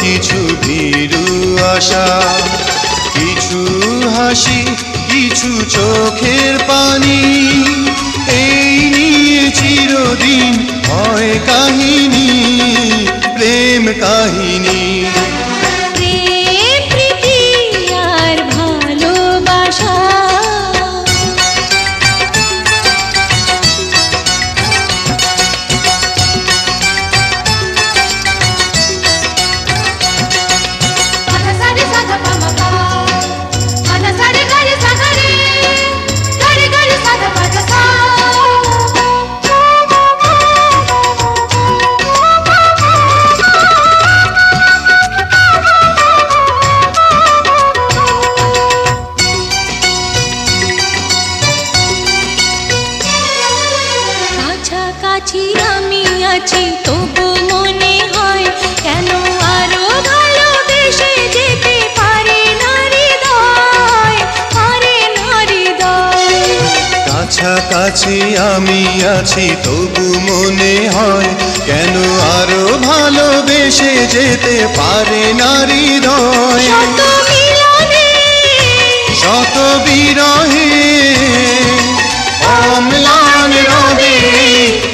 কিছু ভীরু আশা, কিছু হাসি, কিছু চোখের পানি, এই নিয়ে চিরদিন হয় কাহিনী, প্রেম কাহিনী। কাছাকাছি আমি আছি তবু মনে হয় কেন আরো ভালোবেসে যেতে পারে না হৃদয়, পারে না হৃদয়। কাছাকাছি আমি আছি তবু মনে হয় কেন আরো ভালোবেসে যেতে পারে না হৃদয়। শত মিলনে শত বিরহে অম্লান রবে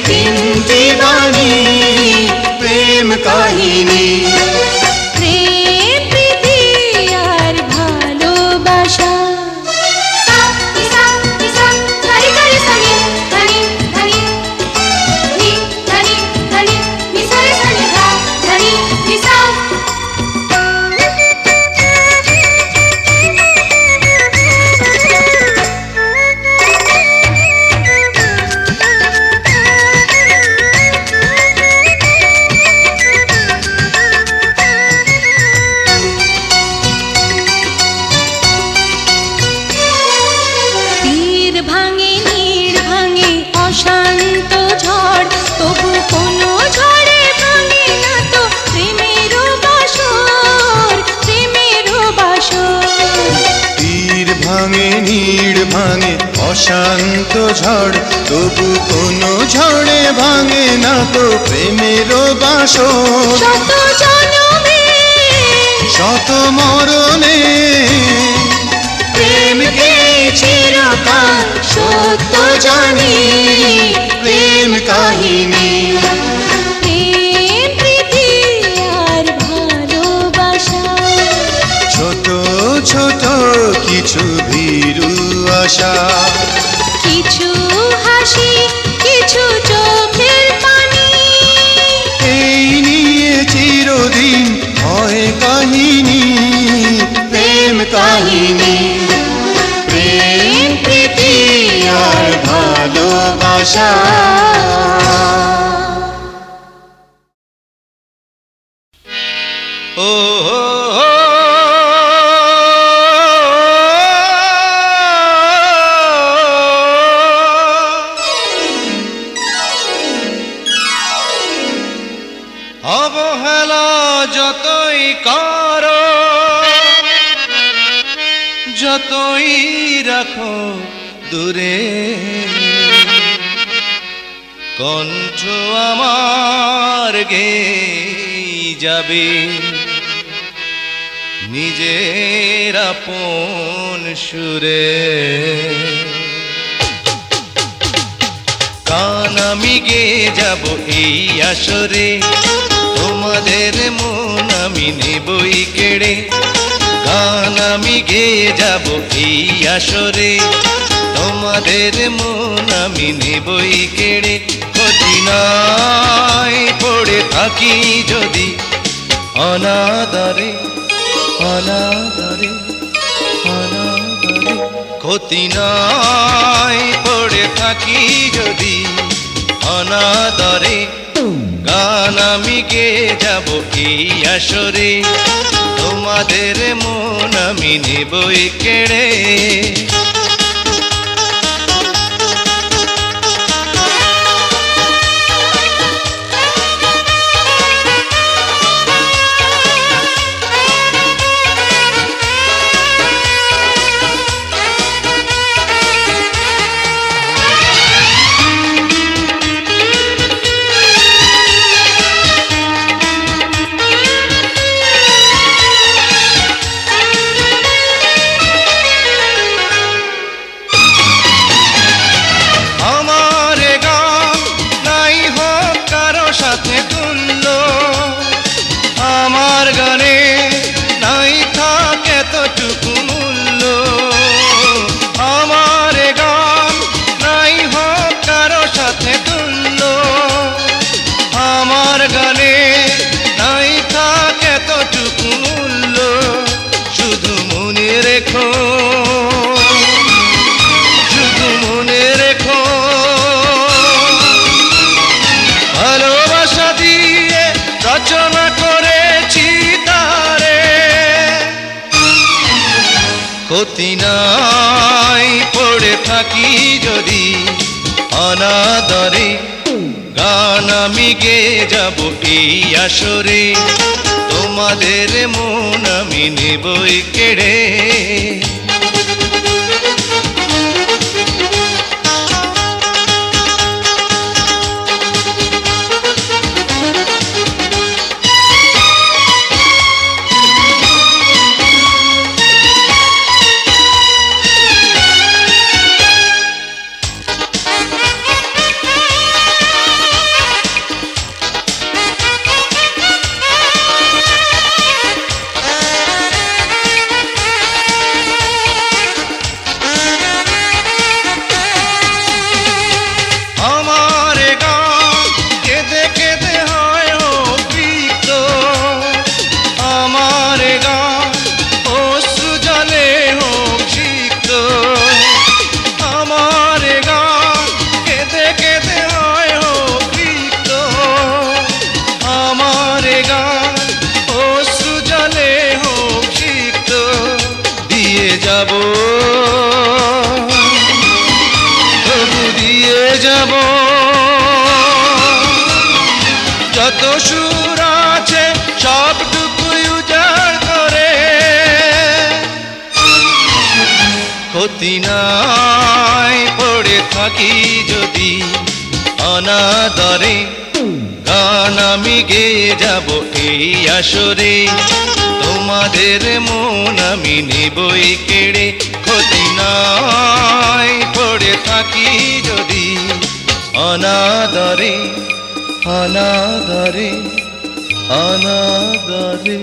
তিনটি বাণী, প্রেম কাহিনী। প্রেম প্রীতি আর ভালোবাসা। ভাঙে নীড় ভাঙে অশান্ত ঝড়, তবু কোনো ঝড়ে ভাঙে না তো প্রেমের বাসর, প্রেমের বাসর। তীর ভাঙে নীড় ভাঙে অশান্ত ঝড়, তবু কোনো ঝড়ে ভাঙে না তো প্রেমের বাসর। শত জনমে শত মরণে প্রেমকে চিরকাল সত্য জানি, প্রেম কাহিনী। প্রেম প্রীতি আর ভালোবাসা। ছোট ছোট কিছু ভীরু আশা, কিছু হাসি, কিছু চোখের পানি, এই নিয়ে চিরদিন হয় কাহিনী, প্রেম কাহিনী। প্রেম প্রীতি আর ভালোবাসা। ও অবহেলা যতই করো, যতই রাখো দূরে, কণ্ঠ আমার গেয়ে যাবে নিজের আপন সুরে। গান আমি গেয়ে যাব এই আসরে, তোমাদের মন আমি নেবই কেড়ে। গান আমি গেয়ে যাব এই আসরে, তোমাদের মন আমি নেবই কেড়ে। কদিনায় পড়ে থাকি যদি অনাদরে, অনাদরে, অনাদরে। ক্ষতি নয় পড়ে থাকি যদি অনাদরে। গান আমি গেয়ে যাব এই আসরে, তোমাদের মন আমি নেবই কেড়ে। ক্ষতি নাই পড়ে থাকি যদি অনাদরে, গান আমি গেয়ে যাব এই আসরে, তোমাদের মন আমি নেবই কেড়ে। তবু দিয়ে যাব যত সুর আছে সবটুকুই উজাড় করে। ক্ষতি নাই পড়ে থাকি যদি অনাদরে, গান আমি গেয়ে যাব এই আসরে, তোমাদের মন আমি নেবই কেড়ে। ক্ষতি নাই পড়ে থাকি যদি অনাদরে, অনাদরে, অনাদরে।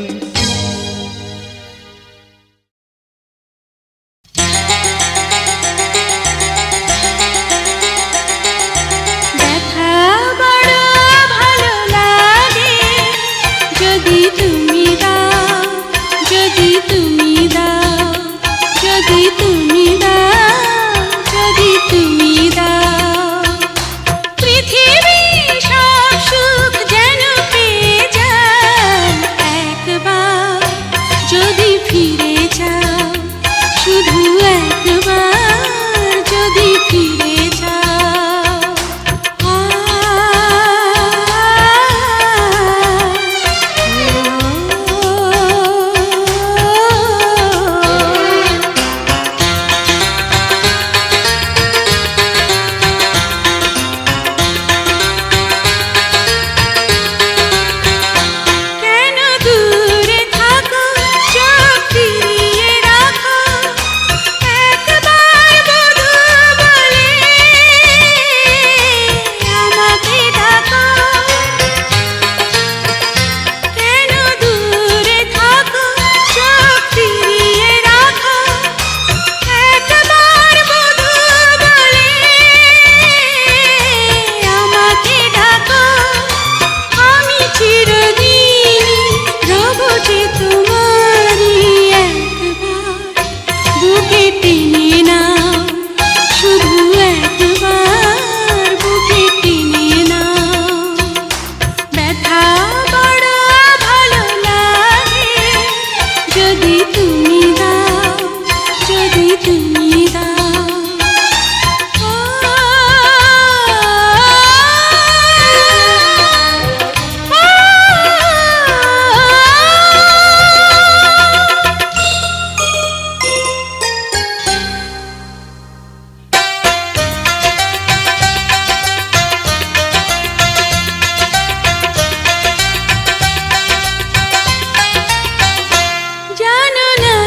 জানো না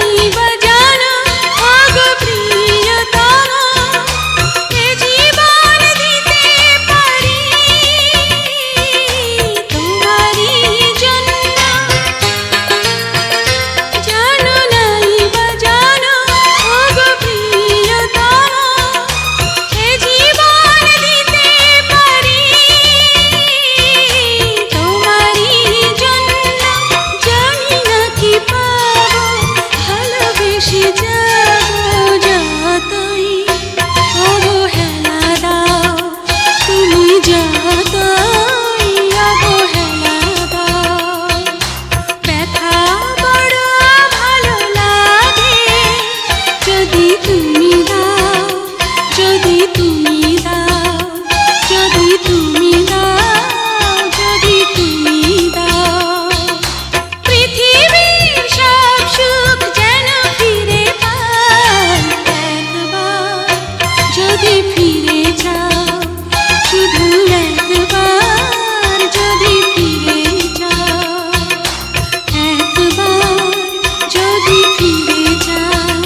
ফিরে যাও,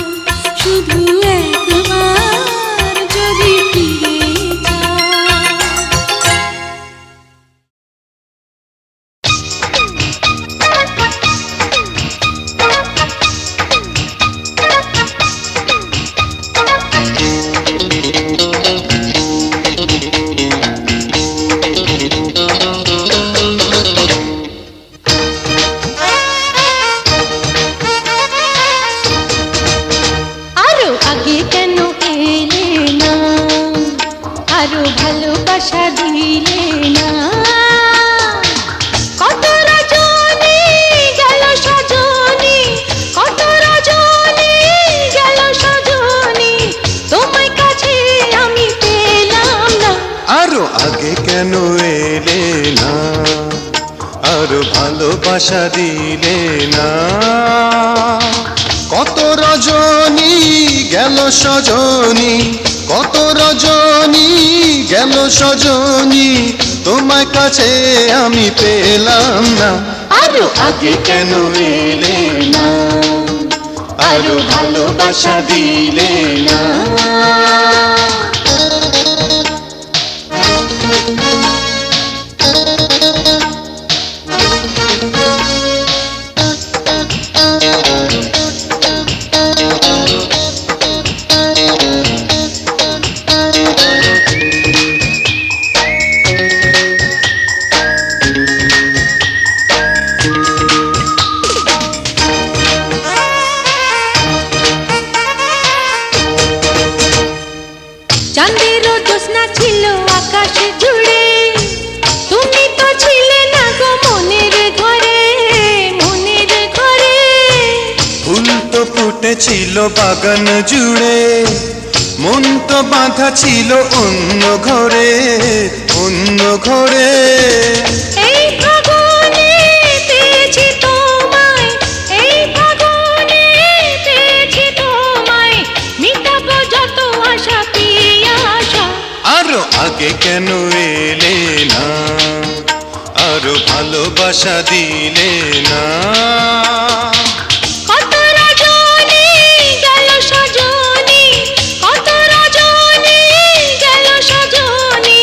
শুধু একবার যদি ফিরে যাও। আরো আগে কেন এলে না, আরো ভালোবাসা দিলে না, কত রজনী গেল সজনী, কত রজনী গেল সজনী, তোমায় কাছে আমি পেলাম না। আরো আগে কেন এলে না, আরো ভালোবাসা দিলে না, কত রজনী গেল সজনী, কত রজনী গেল সজনী, তোমার কাছে আমি পেলাম না। আরো আগে কেন এলে না, আরো ভালোবাসা দিলে না। চাঁদেরও জ্যোৎস্না ছিল আকাশে জুড়ে, তুমি তো ছিলে না গো মনের ঘরে, মনের ঘরে। ফুল তো ফুটেছিল বাগান জুড়ে, মন তো বাঁধা ছিল অন্য ঘরে, অন্য ঘরে। এই ফাগুনে পেয়েছি তোমায়, এই ফাগুনে পেয়েছি তোমায়, মিটাবো যত আশা পিয়াসা। আরো আগে কেন এলে না, আরো ভালোবাসা দিলে না। কত রজনী গেল সজনী, কত রজনী গেল সজনী,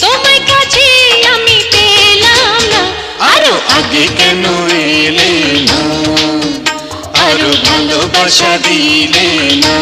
তোমায় কাছে আমি পেলাম না। আরো আগে কেন এলে না, আরো ভালোবাসা দিলে না।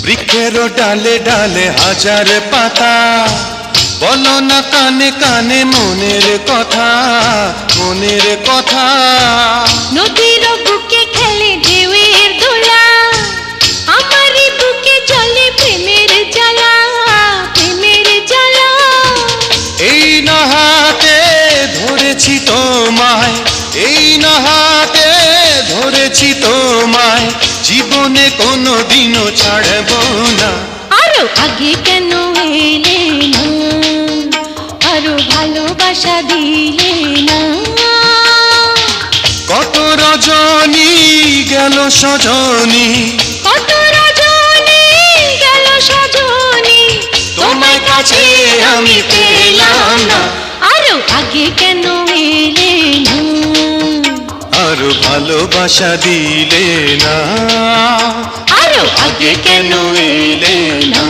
বৃক্ষের ডালে ডালে হাজার পাতা, বলো না কানে কানে মনের কথা, মনের কথা। নদীর বুকে খেলে ঢেউয়ের দোলা, আমারই বুকে চলে প্রেমের জ্বালা, প্রেমের জ্বালা। এই না হাতে ধরেছি তোমায়, এই না হাতে ধরেছি তোমায়, জীবনে কোনো দিনও ছাড়বো না। আরো আগে কেন এলে না, আরো ভালোবাসা দিলে না। কত রজনী গেল সজনী, কত রজনী গেল সজনী, তোমার কাছে আমি পেলাম না। আরো আগে কেন এলে না, আরো ভালোবাসা দিলে না। আরো আগে কেন এলে না,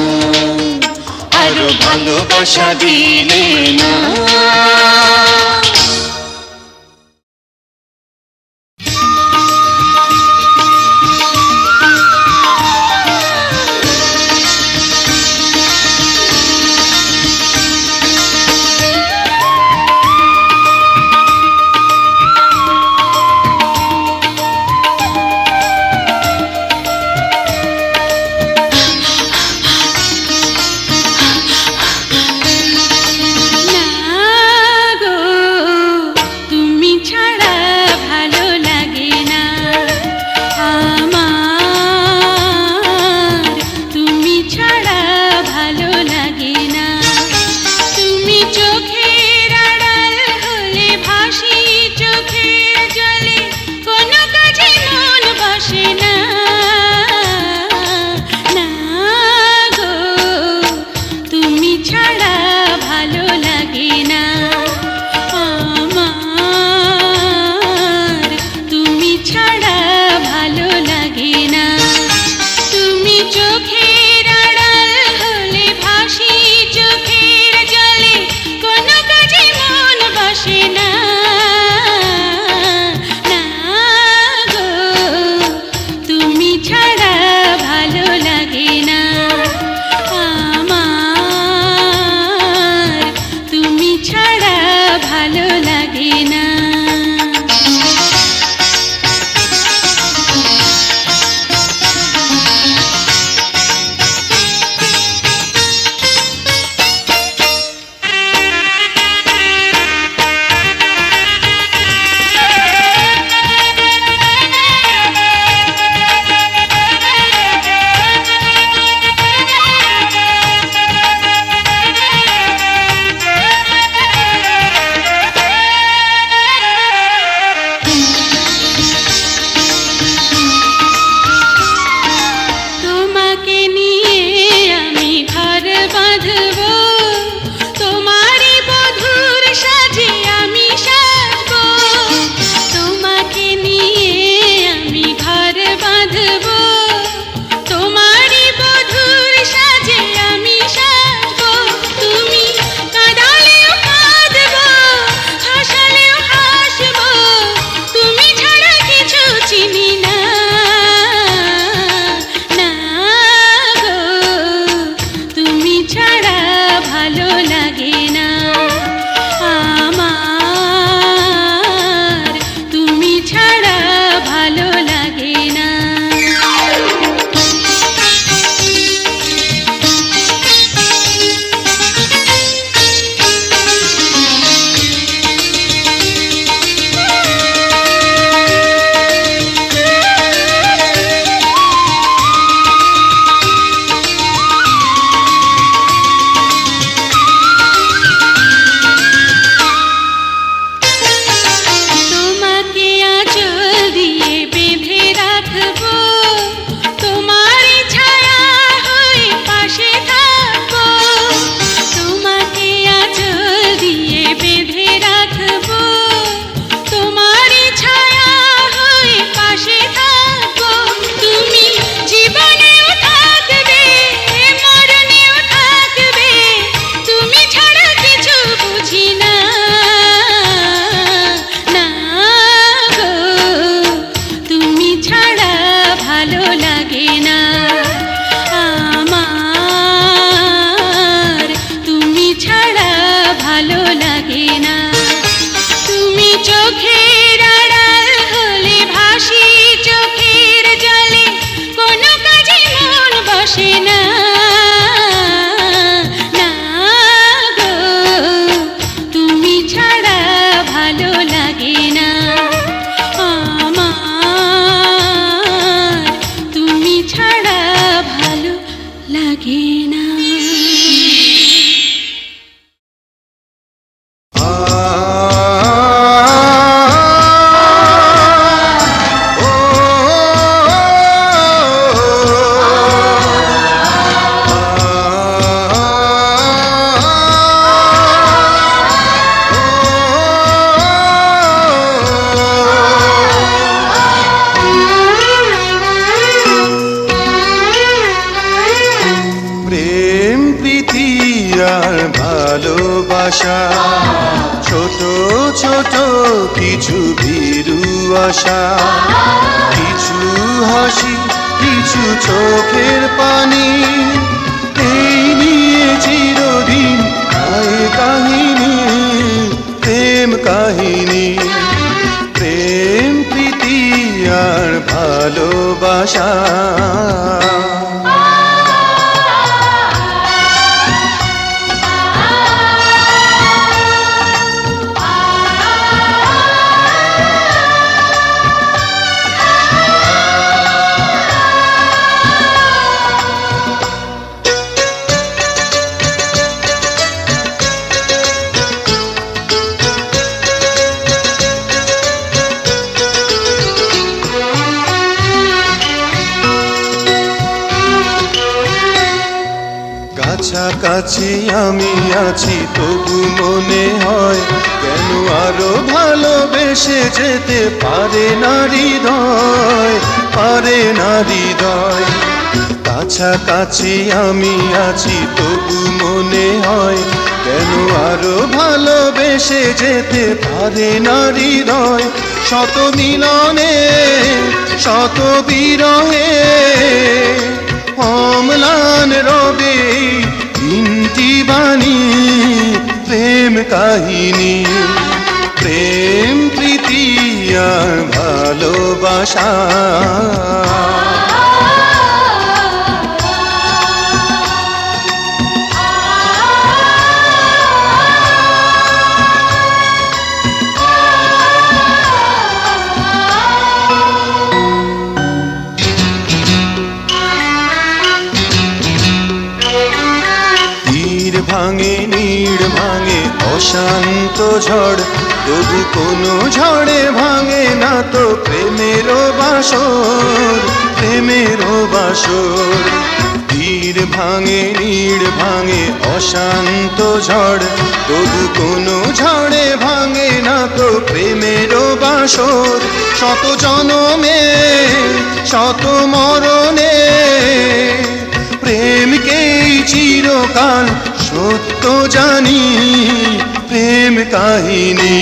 আরো ভালোবাসা দিলে না। না গো আশা, ছোট ছোট কিছু ভীরু আশা, কিছু হাসি কিছু চোখের পানি, এই নিয়ে চিরদিন হয় কাহিনী, প্রেম কাহিনী, প্রেম প্রীতি আর ভালোবাসা। কাছাকাছি আমি আছি তবু মনে হয় কেন আরো ভালোবেসে যেতে পারে না হৃদয়, পারে না হৃদয়। কাছাকাছি আমি আছি তবু মনে হয় কেন আরো ভালোবেসে যেতে পারে না হৃদয়। শত মিলনে শত বিরহে অম্লান রবে তিনটি বাণী, প্রেম কাহিনী, প্রেম প্রীতি আর ভালোবাসা। ভাঙে নীড় ভাঙে অশান্ত ঝড়, তবু কোনো ঝড়ে ভাঙে না তো প্রেমেরও বাসর, প্রেমেরও বাসর। তীর ভাঙে নীড় ভাঙে অশান্ত ঝড়, তবু কোনো ঝড়ে ভাঙে না তো প্রেমেরও বাসর। শত জনমে শত মরণে প্রেমকেই চিরকাল সত্য জানি, প্রেম কাহিনী,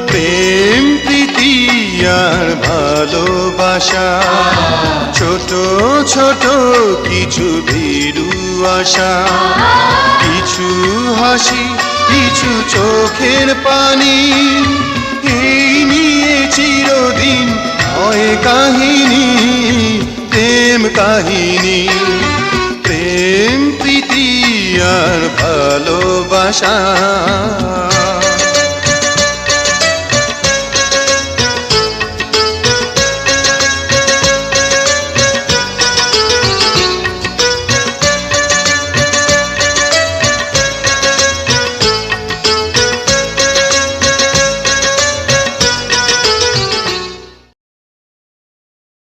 প্রেম প্রীতি আর ভালোবাসা। ছোট ছোট কিছু ভীরু আশা, কিছু হাসি কিছু চোখের পানি, এই নিয়ে চিরদিন হয় কাহিনী, প্রেম কাহিনী, প্রেম প্রীতি আর ভালোবাসা।